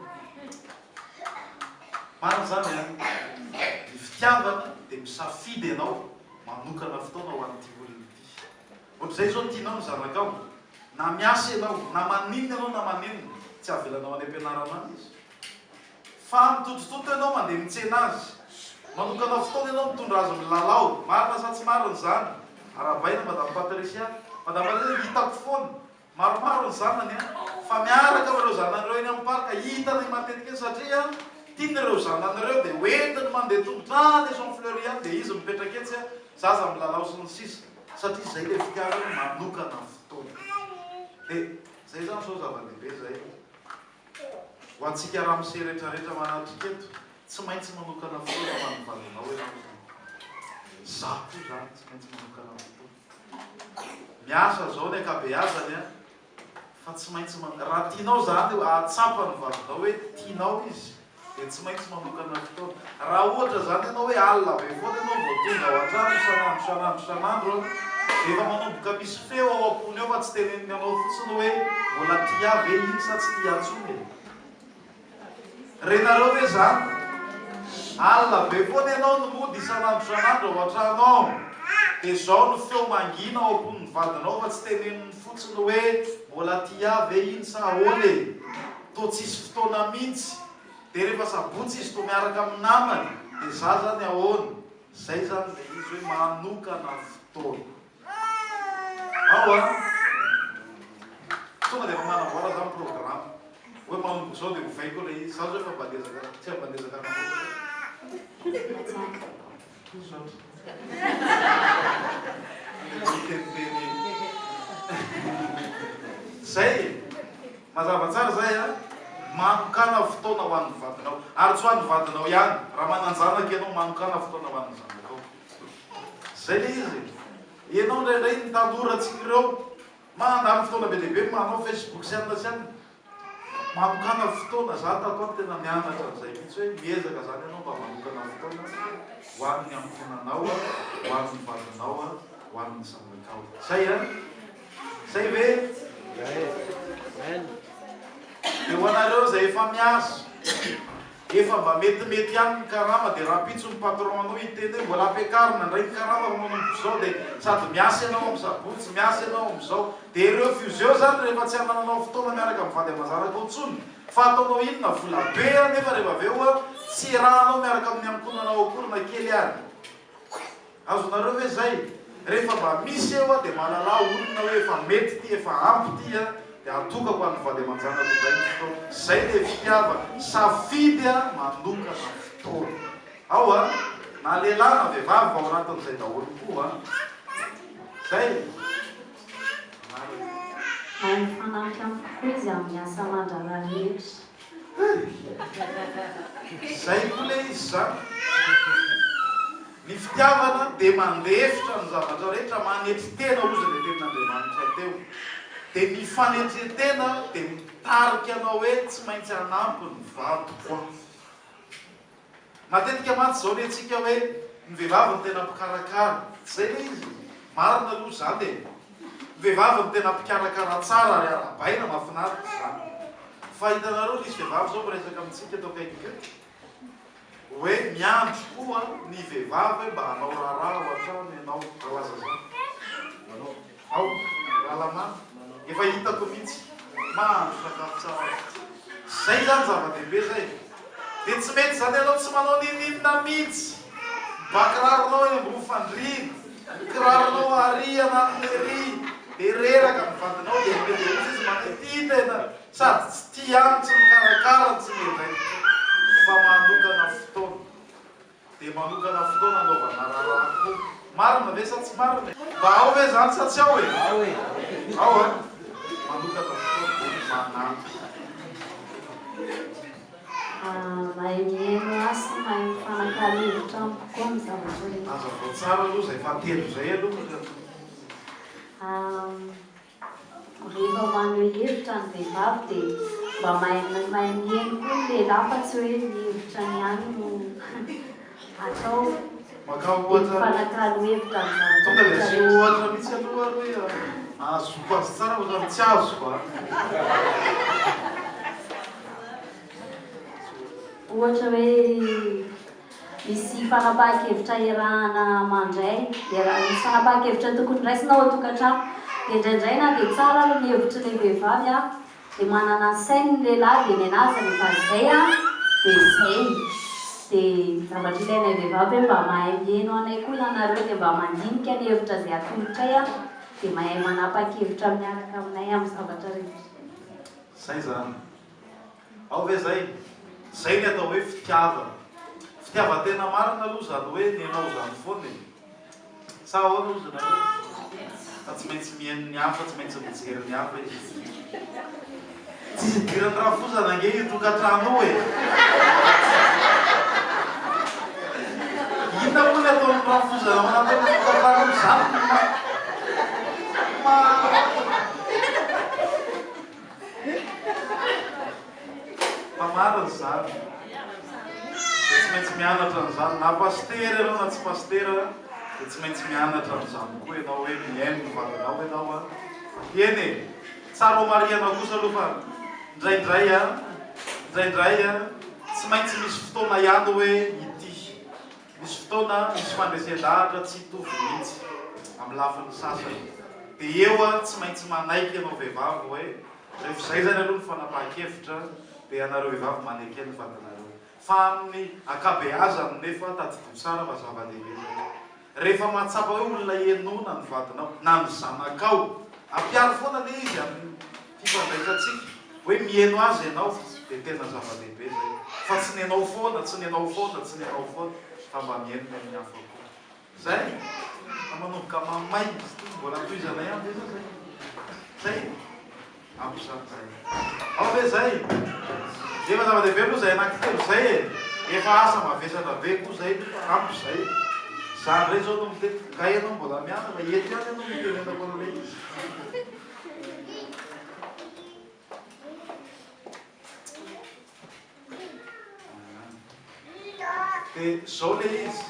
marina zany a ny fitiavana dia misafidy ianao manokana fotoana ho an'ity olona ity ohatr'izay zao tianao ny zanakao na miasa ianao na maninona ianao na maninona tsy avelanao any am-pianarana izy fa mitotototo ianao mandeha mitsena azy manokana fotoana ianao mitondra azy milalao marina sa tsy marina zany arabaina madame Patricia madame Patricia hitako foana maromaro ny zanany a fa miaraka amin'ireo zanan'ireo eny amin'ny parka hitany matetika satria tian'ireo zanan'ireo dia hoentiny mandeha tongotra any Jean Fleury any dia izy mipetraka etsy a zaza milalao sy ny sisa satria zay le fitiavana manokana fotoana dia zay zany sao zava-dehibe zay ho antsika raha mise rehetrarehetra manatrika eto tsy maintsy manokana fotoana manovaninao hoe za koa zany tsy maintsy manokana fotoana miasa zao ny ankabeazany a fa tsy maintsy raha tianao zany ahatsapa ny vadinao hoe tianao izy dia tsy maintsy manokana fotoana raha ohatra zany ianao hoe alina be foana ianao vao tonga ao an-trano isanandro dia efa manomboka misy feo ao am-pony eo fa tsy teneniny anao fotsiny hoe mbola tia ve iny sa tsy tia ntsony renareo hoe zany alina be foana ianao no mody isanandro ao an-tranao dia zao ny feo mangina ao am-pon'ny vadinao fa tsy teneniny fotsiny hoe mbola tia ve iny sa ahoana toa tsisy fotoana mihitsy dia rehefa sabotsy izy toa miaraka amin'ny namany dia za zany ahoana zay zany dia izy hoe manokana fotoana ao a tonga dia efa manamboara zany programme hoe manomboka zao dia hovaiko le izy za zao efa mbandezaka tsy ambandezaka zay mazava tsara zay a manokana fotoana ho an'ny vadinao ary tsy ho an'ny vadinao ihany raha mananjanaka ianao manokana fotoana ho an'ny zanakao zay le izy ianao ndraindray ny tandoratsika ireo mandany fotoana be lehibe manao Facebook sy anona sy anona manokana fotoana za tato any tena mianatra an'izay mihitsy hoe miezaka zany ianao mba manokana fotoana ho an'ny amponanao ho an'ny vadinao ho an'ny zanakao zay a zay ve dia ho anareo zay efa miasa efa mba metimety ihany ny karama dia raha pitso ny patron anao hiteny hoe mbola ampiakarina ndray ny karama manomboka zao dia sady miasa ianao amin'ny sabotsy miasa ianao amin'izao dia refuseo zany rehefa tsy hanananao fotoana miaraka mivady amazanako ntsony fa ataonao inona vola be nefa rehefa aveo tsy rahanao miaraka amin'ny amponanao akorina kely any azonareo hoe zay rehefa mba misy eo dia mahalala olona hoe efa mety ty efa ampy ty dia atokako an'ny vady aman-janako zay ny fotoana zay le fitiava safidy manokana fotoana ao na lehilahy na vehivavy ao anatin'izay daholo koa zay mahay manampy amiko koa izy amin'ny asa aman-draharaha rehetra. Zay koa le izy zany ny fitiavana dia mandefitra ny zavatra rehetra manetry tena ozy le tenin'Andriamanitra teo dia ny fanetretena dia mitarika anao hoe tsy maintsy hanampy ny vato. Matetika mantsy zao le antsika hoe ny vehivavy ny tena mpikarakara, zay le izy marina aloha zany dia ny vehivavy ny tena mpikarakara tsara ary arabaina mahafinaritra zany. Fa hitanareo nisy vehivavy zao miresaka amintsika tao kaiky hoe miandro koa ny vehivavy mba hanao raharaha ao an-trano ianao alaza zany ao rahalamana efa hitako mihitsy mahandro sakafo tsara. Zay zany zava-dehibe zay dia tsy mety zany ianao tsy manao nininina mihitsy mba kiraronao eny ambony fandriana kiraronao ary anatin'ny ry dia reraka mivadinao dia mety ozy izy manety tena sady tsy tia any tsy mikarakara tsy mety fa manokana fotoana dia manokana fotoana anaovana raharaha koa. Marina ve sa tsy marina? Mba ao ve zany sa tsy ao e? Ao e? Manokana fotoana dia manampy. Mahay mihaino asa, mahay mifanakalo-hevitra amiko koa amin'ny zavatra rehetra. Aza vao tsara aloha zay fatelo zay aloha. Rehefa maneho hevitra ny vehivavy dia mba mahay mihaino koa ny lehilahy fa tsy hoe ny hevitra ny any no atao mifanakalo-hevitra ny tonga dia zavatra sy ohatra mihitsy aloha hoe azoko azy tsara fa zany tsy azoko a. Ohatra hoe misy fanapahan-kevitra iarahana mandray, misy fanapahan-kevitra tokony raisina ao an-tokantrano dia indraindray na dia tsara aloha ny hevitry ny vehivavy dia manana sainy ny lehilahy dia ny anazy rehefa zay dia zay dia zavatra ilaina vehivavy hoe mba mahay mihaino anay koa ianareo dia mba mandinika ny hevitra zay atolotray dia mahay manapa-kevitra miaraka aminay amin'ny zavatra rehetra. Zay zany ao ve zay zay ny atao hoe fitiavana. Fitiavan-tena marina aloha zany hoe nenao zany foana sa ahoana ozy nareo fa tsy maintsy mihaino ny hafa tsy maintsy mijery ny hafa izy tsy idirany raha fozana ange itokantrano e. Inona moa ny ataon'ny raha fozana manatena itokantrano zany marina zany dia tsy maintsy mianatra n'izany na pastery ianao na tsy pastery dia tsy maintsy mianatra n'izany koa ianao hoe mihaino ny vadinao ianao eny e tsara ho mariana kosa aloha fa indraindray tsy maintsy misy fotoana ihany hoe ity misy fotoana misy fandresen-dahatra tsy hitovy mihitsy amin'ny lafin'ny sasany dia eo tsy maintsy manaiky ianao vehivavy hoe rehefa zay zany aloha ny fanapahan-kevitra dia anareo vehivavy manaiky ny vadinareo fa amin'ny akabeazany nefa tadidio tsara fa zava-dehibe rehefa mahatsapa hoe olona enona ny vadinao na ny zanakao ampiaro foana le izy amin'ny fifandraisantsika hoe mihaino azy ianao dia tena zava-dehibe zay fa tsy nenao foana tsy nenao foana tsy nenao foana fa mba mihaino ny amin'ny hafa koa zay fa manomboka mamay mbola toizana ihany de zay ampizany zay ao ve zay efa zava-dehibe aloha zay anankitelo zay e efa asa mavesatra be koa zay ampy zay zany ray zao no mitety ngay ianao mbola miana fa ety ihany ianao mitenenako an'ilay izy dia zao le izy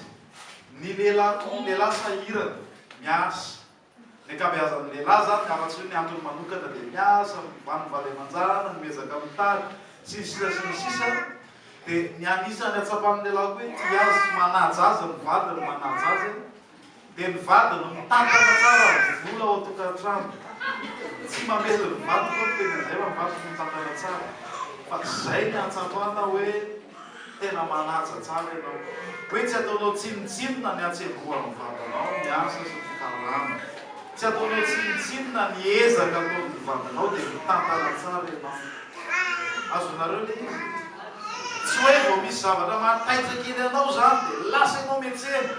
ny lehilahy sahirana miasa ny akabeazan'ny lehilahy zany ka fa tsy hoe ny antony manokana dia miasa mivanovaly aman-jana nomezaka amin'ny tany sy ny sisa sy ny sisa dia ny anisany atsapan'ny lehilahy koa hoe ty azy manaja azy ny vadiny manaja azy dia ny vadiny mitantana tsara vola ao an-tokantrano tsy mamesa ny vadiny koa tena zay fa vadiny mitantana tsara fa zay ny atsapana hoe tena manaja tsara ianao hoe tsy ataonao tsinotsinona ny atsevoan'ny vadinao miasa sy fikarana tsy ataonao tsinotsinona ny ezaka ataon'ny vadinao dia mitantana tsara ianao azonareo le izy tsy hoe vao misy zavatra mahataitsakely anao zany dia lasa ianao miantsena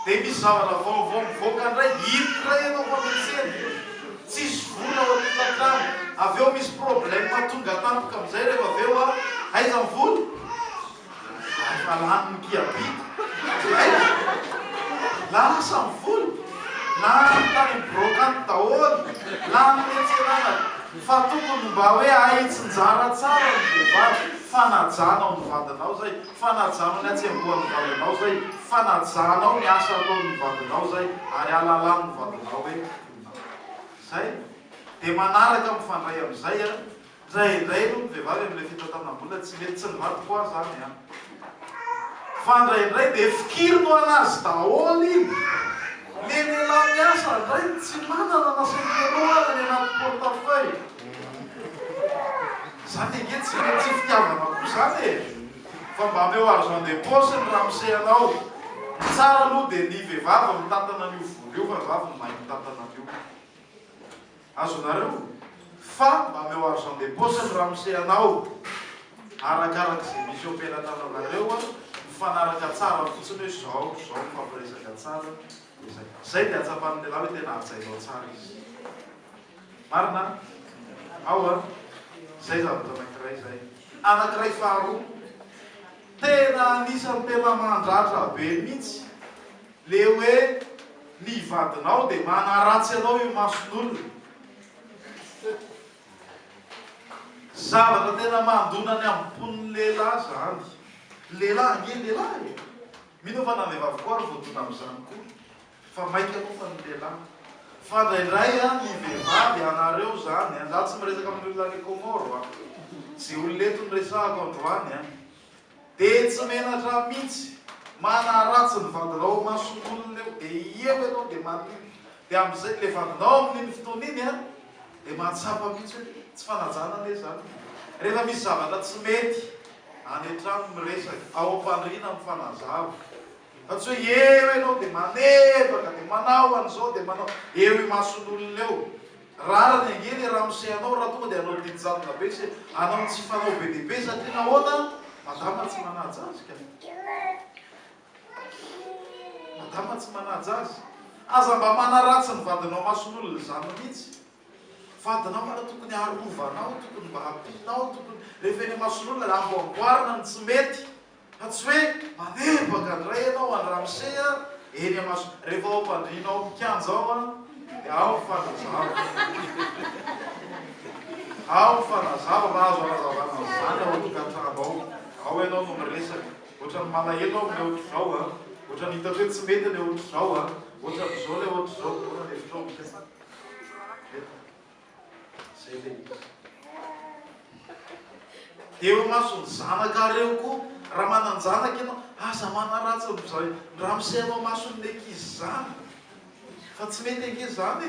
dia misy zavatra vaovao mivoaka indray hiditra ianao fa miantsena tsisy vola ao an-tokantrano avy eo misy problème tonga tampoka amizay rehefa avy eo aiza ny vola fa lany ny kiabiko lasa ny vola na tany brokany daholo lany metselana fa tokony mba hoe ahitsinjara tsara ny vehivavy fanajanao ny vadinao zay fanajanao ny atsembohan'ny vadinao zay fanajanao ny asa ataon'ny vadinao zay ary alalany ny vadinao hoe zay dia manaraka mifandray amizay zay indray no ny vehivavy am'le fitantanam-bola tsy mety tsy nivady koa zany fa indraindray dia fikiry no anazy daholo iny le lehilahy miasa indray tsy manana nasenteroana ny anaty portefeuille zany ege tsy mety fitiavana koa zany fa mba meo argent de poche ny ramsehanao tsara aloha dia ny vehivavy mitantana an'io vola io vehivavy ny mahay mitantana an'io azonareo fa mba meo argent de poche ny ramsehanao arakarak'izay misy operatrananareo mifanaraka tsara fotsiny hoe zao mifampiresaka tsara zay dia atsapan'ny lehilahy hoe tena ajainao tsara izy marina ao zay zavatra anankiray zay anankiray faharoa tena anisany tena mandratra be mihitsy le hoe ny vadinao dia manaratsy anao io mason'olona zavatra tena mandonany ampon'ny lehilahy zany lehilahy ange lehilahy mino fa na vehivavy koa ary voadona am'izany koa fa maika moa fa ny lehilahy fa ndraindray ny vehivavy anareo zany za tsy miresaka amin'olona le komoro tsy oloneto ny resahako androany dia tsy menatra mihitsy manaratsy ny vadinao mason'olona eo dia eo ianao dia maniny dia am'izay le vadinao amin'iny fotoana iny dia mahatsapa mihitsy hoe tsy fanajana le zany rehefa misy zavatra tsy mety any an-trano miresaka ao am-pandriana mifanazava fa tsy hoe eo ianao dia manebaka dia manao an'izao dia manao eo imason'olona eo rarany angely raha misehanao raha tonga dia anao didijanona be sy anao tsy fanao be dehibe satria nahoana madama tsy manaja azy ka madama tsy manaja azy aza mba manaratsy ny vadinao mason'olona zany mihitsy vadinao mana tokony arovanao tokony mba hampinao tokony rehefa eny mason'olona amboamboarina ny tsy mety fa tsy hoe manebaka ndray ianao andramseha eny amaso rehefa ao mpandrinao mpikanjao dia ao fanazava mahazo anazavana zany ao tokantrano ao ianao no miresaka ohatrany malaelo ao le ohatr'izao ohatrany hitako hoe tsy mety le ohatr'izao ohatran'izao le ohatr'izao oanefitrao dia eo masony zanakareo koa raha mananjanaka ianao aza manaratsy am'izay raha misehanao mason'ny ankizy zany fa tsy mety ange zany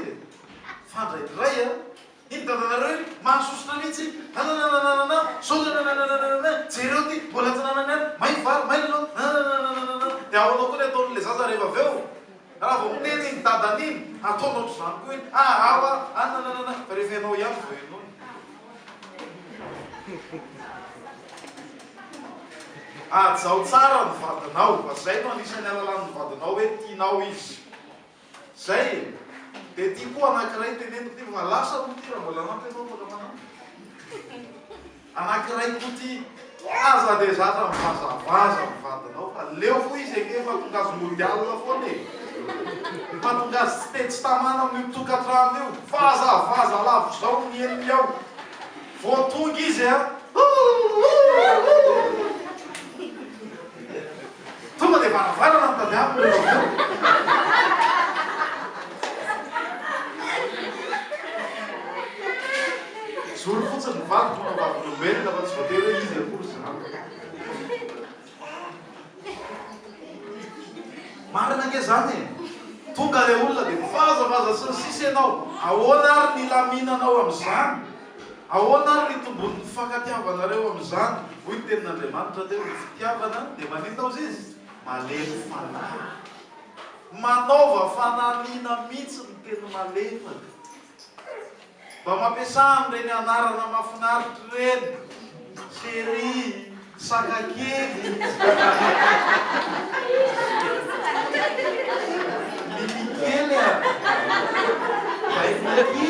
fa ndraindray iny dadanareo mahasositra mihitsy nananananana sao nananananana jereo ty mbola tsy nananana may vary may lo dia aonao koa ny ataon'le zaza rehefa avy eo raha vao miteny iny dadany iny ataonao ohatr'izany koa iny awa nananana fa rehefa ianao ihany vao ianao ajao tsara ny vadinao fa zay no anisany alalan'ny vadinao hoe tianao izy zay dia ty koa anankiray teneniko ty fa lasa no ty raha mbola anampy ianao mbola manao anankiray koa ty aza dia zatra mivazavaza ny vadinao fa leo fo izy ake fa tonga azy mondialina foana fa tonga azy tsy tetsy tamana amin'ny tokantrano io vazavaza lavitra zao ny eniny ao vao tonga izy tonga dia varavarana ny tady aminy zory fotsiny ny vady tonga vavolombelona fa tsy voatery hoe izy akory zany marina ange zany tonga le olona dia mivazavaza sy ny sisy ianao ahoana ary ny laminanao am'izany ahoana ary ny tombon'ny fankatiavanareo am'izany hoy ny tenin'Andriamanitra teo ny fitiavana dia maninona ozy izy malemy fanahy manaova fananiana mihitsy ny teny malefaka mba mampiasany reny anarana mahafinaritra reny chéri sakakely mimikely baikely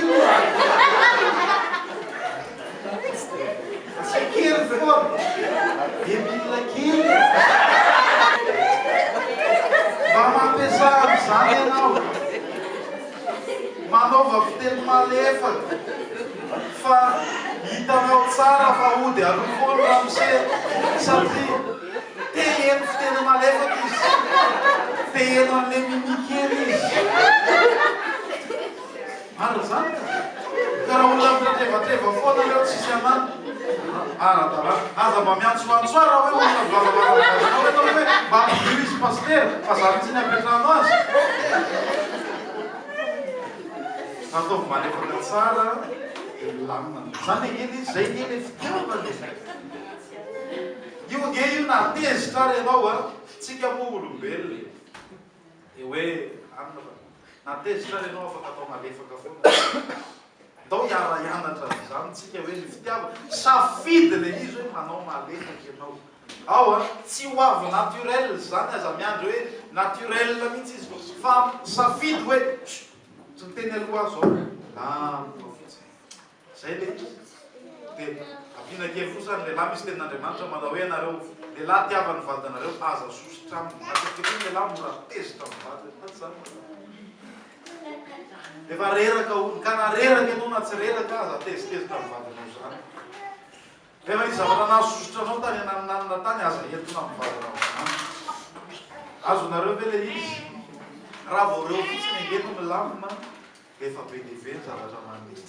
Manaova fiteny malefaka fa hitanao tsara fa ody alofoana ramose satria te heno fiteny malefaka izy te heno an'le mimikely izy maro zany karaha olona miratrevatreva foana leo tsisy anany ara-dalàna aza mba miantsoantsoara hoe olona mivalavalavazanao enao hoe mba ampidirisy paster fa za mitsy ny ampetrano azy ataovy malefaka tsara lamina zany eny izy zay eny fitiavana io nge io natezitra ary ianao a tsika moa olombelona de hoe anina natezitra ary ianao afaka atao malefaka foana atao hiara-ianatra zany tsika hoe ny fitiavana safidy le izy hoe manao malefaka ianao ao a tsy ho avy naturel zany aza miandro hoe naturel mihitsy izy fa safidy hoe tsy miteny aloha zao zay le de ampinakely fosany lehilahy misy tenin'Andriamanitra manao hoe anareo lehilahy tiavany vadinareo aza sositra aminy matetika hoe lehilahy mora tezitra amin'ny vadiny efa reraka olo ka na reraka ianao na tsy reraka aza tezitezitra amin'ny vadinao zany efa izy zavatra nahasosotra anao tany ananina tany aza entona amin'ny vadinao zany azonareo ve le izy raha vao reo fotsiny engeno milamina efa be dehibe ny zavatra mandeha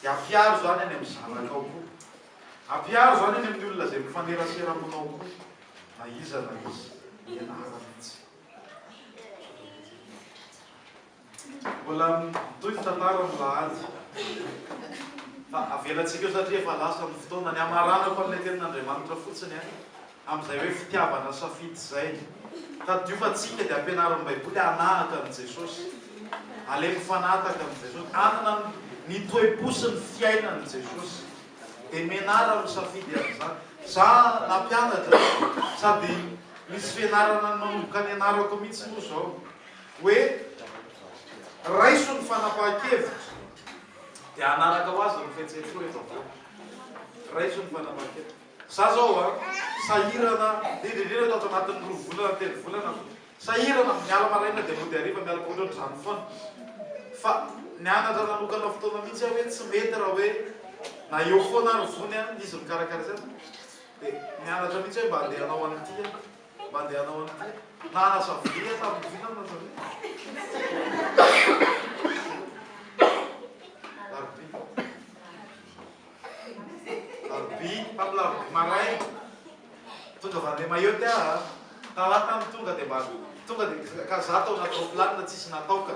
de ampiaro zany any amin'ny zanakao koa ampiaro zany any amin'ny olona zay mifanerasera aminao koa na iza na izy ianara mihitsy mbola mitoy tantara milahady fa avelatsika eo satria efa lasa ny fotoana ny amaranako amin'ilay tenin'Andriamanitra fotsiny amin'izay hoe fitiavana safidy zay tadiofatsika de ampianarin'ny baiboly anahaka an' Jesosy ale mifanataka an' Jesosy anana ny toe-posiny fiainan'i Jesosy de menara ny safidy am'zany za nampianatra sady misy fianarana manomboka ny anarako mihitsy moa zao hoe raiso ny fanapahan-kevitra de anaraka ho azy ny fetsefo efa raiso ny fanapahan-kevitra za zao a sahirana dededera tato anatin'ny 2 volana 3 volana sahirana miala maraina de mody ariva miala koatratra zany foana fa nianatra nanokana fotoana mihitsy hoe tsy mety raha hoe na eo foana ary vony izy mikarakara zany de nianatra mihitsy hoe mba andeha anao an'ity mba andeha anao an'ity na anasavia tamin'ny vinana zany larbi pamlarbi maray tonga vandeha maioty ah talatany tonga de mba tonga de ka za tao natao planina tsisy natao ka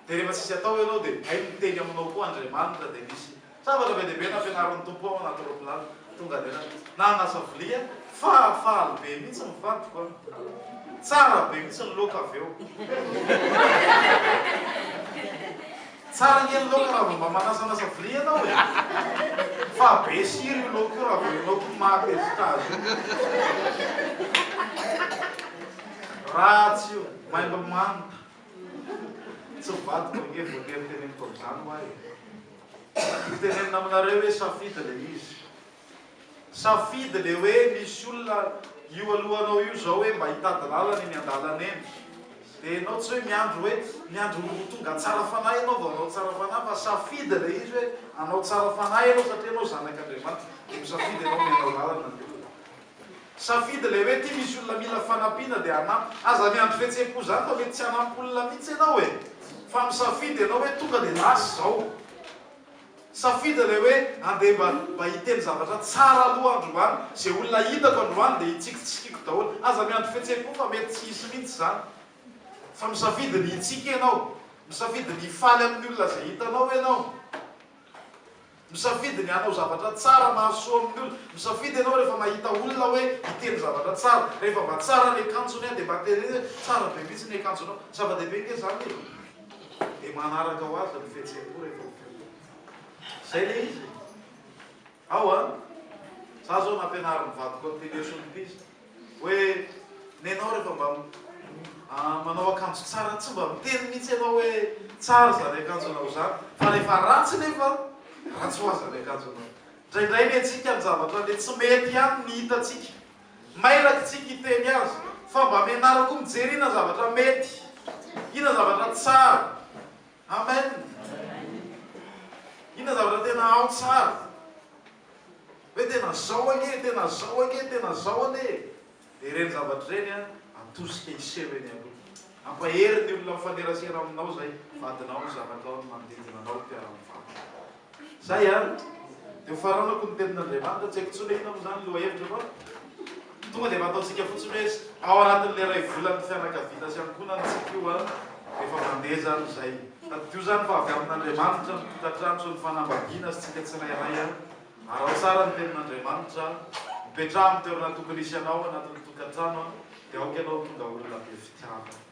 de rehefa tsisy atao ianao de hay miteny aminao koa Andriamanitra de misy zavatra be dehibe nampianarin'ny tompo ao anaty roplanina tonga de na anasa vilia fahafaly be mihitsy mivantoko tsara be mihitsy ny loka avy eo tsara ngely loka raha mba manasanasa vilia ianao e fa be siry io loka io raha vao ianao ko mahatezitra azy ratsy io maimba manita tsy vadiko nge voatery teneniko am'zany hoa e tenenina aminareo hoe safidy le izy safidy le hoe misy olona io alohanao io zao hoe mba hitady lalana eny andalana eny de enao tsy hoe miandro tonga tsara fanahy ianao vao anao tsara fanahy fa safidy le izy hoe anao tsara fanahy ianao satria anao zanak'Andriamanitra de misafidy anao mianao lalana safidy le hoe ty misy olona mila fanampiana de anampy aza miandro fihetsem-po zany fa mety tsy anampy olona mihitsy ianao e fa misafidy ianao hoe tonga de lasy zao safidy le hoe andeha mba hiteny zavatra tsara aloha androany zay olona hitako androany de hitsikitsikiko daholo aza miandro fihetsem-po fa mety tsy hisy mihitsy zany fa misafidy ny hitsika ianao misafidy ny hifaly amin'ny olona zay hitanao ianao misafidy ny anao zavatra tsara mahasoa amin'ny olona misafidy ianao rehefa mahita olona hoe hiteny zavatra tsara rehefa mba tsara ny akanjony a de mba teny tsara be mihitsy ny akanjonao zava-dehibe nge zany de manaraka ho azy ny fihetsem-po rehefa zay le izy ao a za zao nampianarin'ny vadiko am'telesonipisy hoe nenao rehefa mba manao akanjo tsara tsy mba miteny mihitsy ianao hoe tsara zany akanjonao zany fa rehefa ratsy nefa ratsy ho azy ny akanjonao ndraindray le tsika ny zavatra le tsy mety ihany ny hitatsika mairaky tsika hiteny azy fa mba mianarako mijery ina zavatra mety, ina zavatra tsara. Amen. Ina zavatra tena ao tsara. Hoe tena zao ane, tena zao ane, tena zao ane. Dia ireny zavatra ireny atosika iseho eny aloha. Ampahery ny olona mifanerasera aminao zay, vadinao ny zavatra ao ny manodidina anao mpiara-mifaly. Zay dia faranako ny tenin'Andriamanitra, tsy haiko tsony inona moa zany lohahevitra fa tonga dia mataontsika fotsiny hoe ao anatin'ilay ray volan'ny fianakaviana sy ankonantsika io rehefa mandeha zany zay. Io zany fa avy amin'Andriamanitra ny tokantrano sy ny fanambadiana sy tsika tsirairay ary ao tsara ny tenin'Andriamanitra mipetraha amin'ny toerana tokony hisy anao anatin'ny tokantrano dia aoka ianao tonga olona be fitiavana.